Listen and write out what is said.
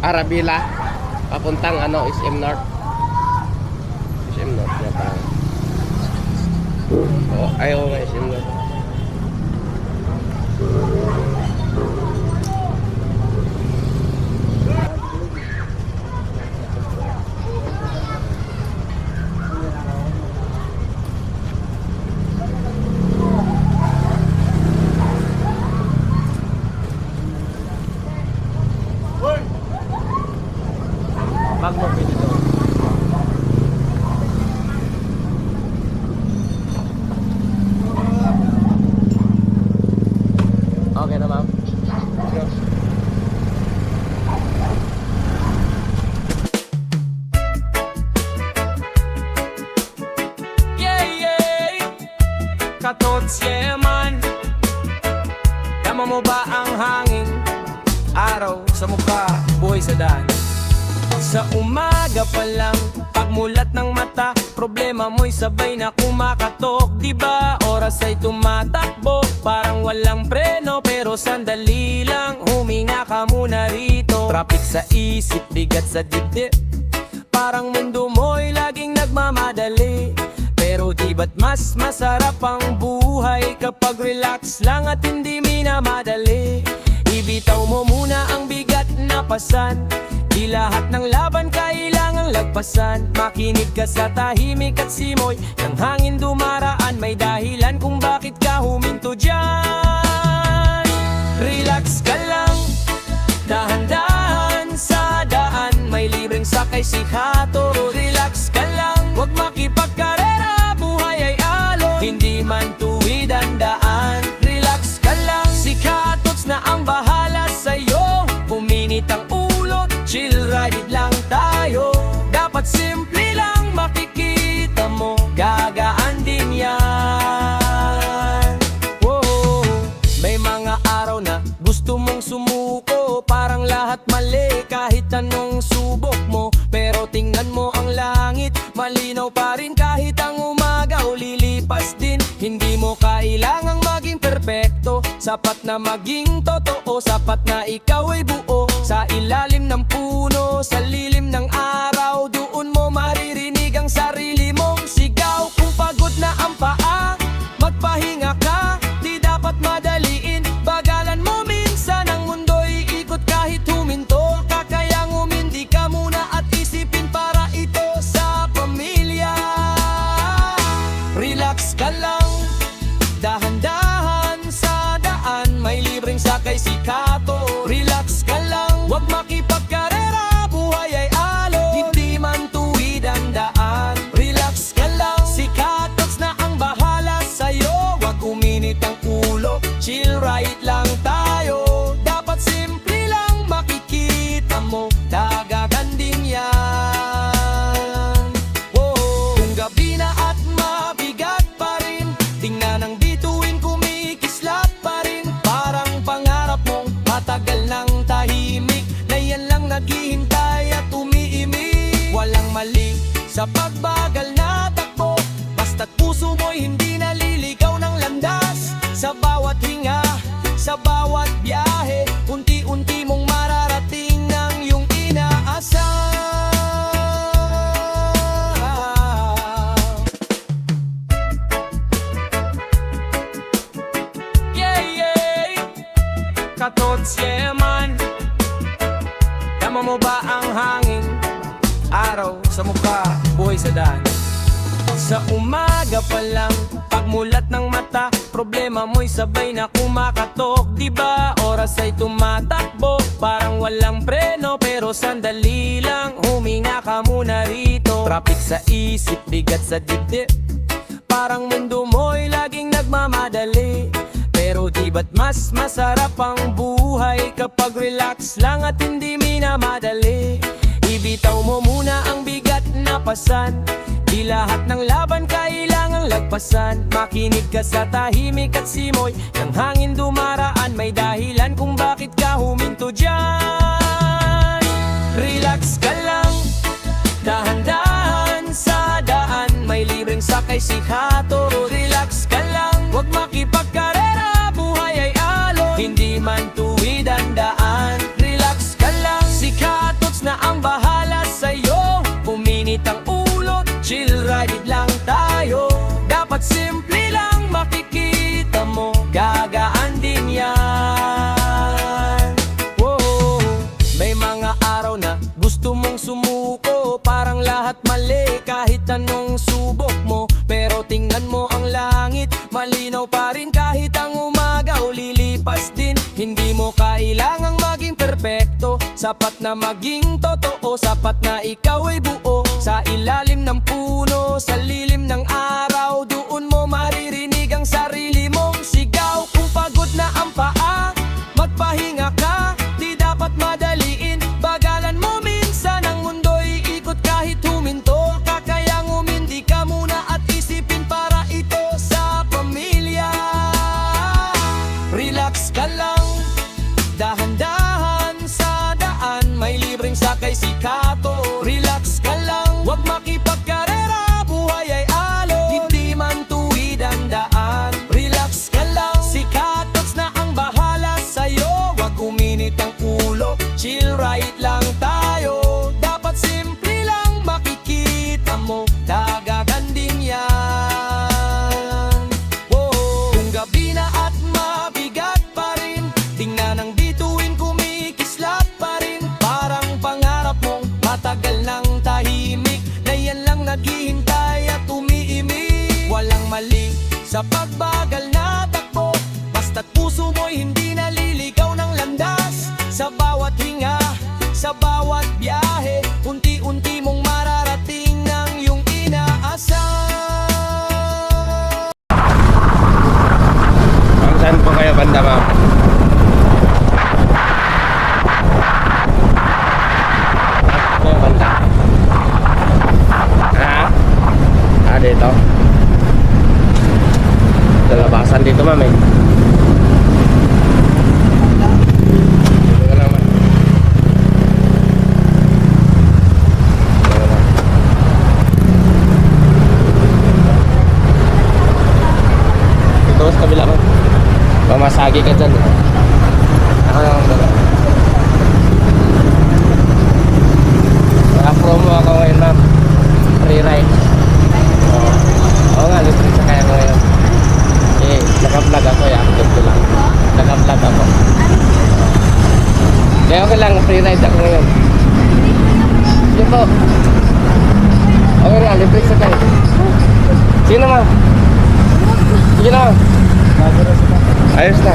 Arabila papuntang SM North. SM North na tayo. Oh, ayaw nga SM North. Bag mo pwede to. Okay na, ma'am. Katots, yeah man. Tama mo ba ang hangin? Araw sa mukha, buhay sa daan. Sa umaga pa lang, pagmulat ng mata, problema mo'y sabay na kumakatok. Diba oras ay tumatakbo, parang walang preno. Pero sandali lang, huminga ka muna rito. Traffic sa isip, bigat sa dibdib, parang mundo mo'y laging nagmamadali. Pero di ba't mas masarap ang buhay kapag relax lang at hindi minamadali? Ibitaw mo muna ang bigat na pasan, di lahat ng laban kailangang lagpasan. Makinig ka sa tahimik at simoy ng hangin dumaraan, may dahilan kung bakit ka huminto dyan. Relax ka lang, dahan-dahan sa daan, may libreng sakay si Hato. Relax ka lang, huwag makipagkarera, buhay ay alon, hindi man tuwid ang daan. Relax ka lang, si Katots na ang bahala sa'yo. Puminit ang ulo, chill ride lang tayo. Dapat simple lang, makikita mo, gagaan din yan. Whoa. May mga araw na gusto mong sumuko, parang lahat mali kahit anong subok mo. Pero tingnan mo ang langit, malinaw pa rin kahit ang umaga o lilipas din. Hindi mo kailangang maging perpekto, sapat na maging totoo, sapat na ikaw ay buo. Sa ilalim ng puno, sa lilim ng araw, doon mo maririnig ang sarili mong sigaw. Kung pagod na ang paa, magpahinga ka, di dapat madaliin, bagalan mo minsan. Ang mundo'y ikot kahit huminto ka, kaya umindi ka muna at isipin para ito sa pamilya. Relax ka lang, dahan-dahan sa daan, may libreng sakay si Kato. Relax ka lang, huwag makipagkarera, buhay ay alon, hindi man tuwid ang daan. Relax ka lang, si Katots na ang bahala sa'yo. Huwag uminit ang ulo, chill right lang tayo. Dapat simple lang, makikita mo, dagagan din yan. Whoa. Kung gabi na at mabigat pa rin, tingnan ang bituin kumikislap pa rin. Parang pangarap mong matagal ng tahimik, na yan lang naghihintay at umiimik. Walang mali sa pagbagal na takbo, basta't puso mo'y hindi naliligaw ng landas. Sa bawat hinga, sa bawat biyahe, unti-unti mong mararating ang iyong inaasam. Katots, yeah man. Tama mo ba ang hangin? Araw sa mukha, buhay sa daan. Sa umaga pa lang, pagmulat ng mata, problema mo'y sabay na kumakatok. Diba oras ay tumatakbo, parang walang preno. Pero sandali lang, huminga ka muna rito. Traffic sa isip, bigat sa dibdib, parang mundo mo'y laging nagmamadali. Pero di ba't mas masarap ang buhay kapag relax lang at hindi minamadali? Ibitaw mo muna ang bigat na pasan, di lahat ng laban kailangang lagpasan. Makinig ka sa tahimik at simoy ng hangin dumaraan, may dahilan kung bakit ka huminto dyan. Relax ka lang, dahan-dahan sa daan, may libreng sakay si Hato. Relax ka lang, huwag makipagkarera, buhay ay alon, hindi man tuwid ang daan. Relax ka lang, si Kato Hindi mo kailangang maging perpekto, sapat na maging totoo, sapat na ikaw ay buo. Sa ilalim ng puno, sa lilim ng araw, doon mo maririnig ang sarili mong sigaw. Kung pagod na ang paa, magpahinga ka, di dapat madaliin. Bagalan mo minsan, ang mundo'y ikot kahit huminto ka. Kaya umindi ka muna at isipin para ito sa pamilya. Relax ka lang, dahan-dahan sa daan, may libreng sakay si Kato. Relax ka lang, wag makipagkarera, buhay ay alon, hindi man tuwid ang daan. Relax ka lang, si Kato's na ang bahala sa'yo, wag uminit ang ulo, chill right lang tayo. Dapat simple lang makikita mo, dagaganding yan. Kung gabi na at mabigat pa rin, tingnan ang bituin kumikislap pa rin. Parang pangarap mong matagal nang tahimik, na yan lang naghihintay at umiimik. Walang mali sa pagbagal na takbo, basta't puso mo'y hindi naliligaw ng landas. Sa bawat hinga, sa bawat biyahe, unti-unti mong mararating ng iyong inaasahan. Ma'am, saan po kayo banda, ma'am? Saan po banda? Ha? Ah, dito? Sa labasan dito, ma'am, eh. Dito ka lang, ma'am. Dito ka lang. Dito sa kabila, ma'am. Pamasagi ka dyan, eh. Ako lang ang dala. Naka-promo ako ngayon, ma'am. Free ride. Oo nga, libre sa kaya ko ngayon. Eh, naka-vlog ako, i-upload ko lang. Naka-vlog ako. Kaya okay lang, free ride ako ngayon. Sige po. Okay nga, libre sa kaya. Sige na, ma'am. Sige na, ma'am. Ayos na.